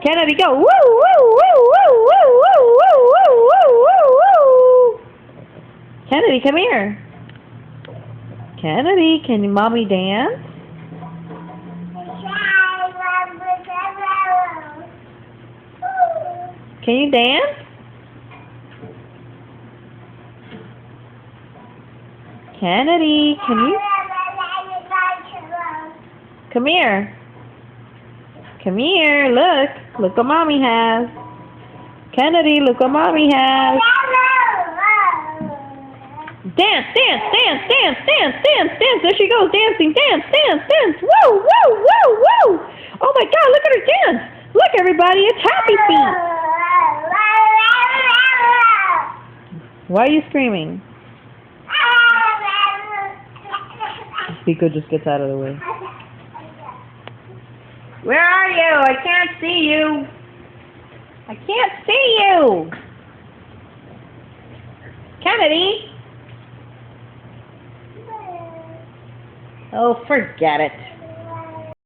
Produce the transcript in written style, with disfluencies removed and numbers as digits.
Kennedy, go. Woo, woo, woo, woo, woo, woo, woo, woo, woo, woo. Kennedy, come here. Kennedy, can mommy dance? Can you dance? Kennedy, can you? Come here. Come here, look. Look what mommy has. Kennedy, look what mommy has. Dance, dance, dance, dance, dance, dance, dance. There she goes, dancing, dance, dance, dance. Woo, woo, woo, woo. Oh my God, look at her dance. Look, everybody, it's Happy Feet. Why are you screaming? Pico just gets out of the way. Where are you? I can't see you. I can't see you. Kennedy. Oh, forget it.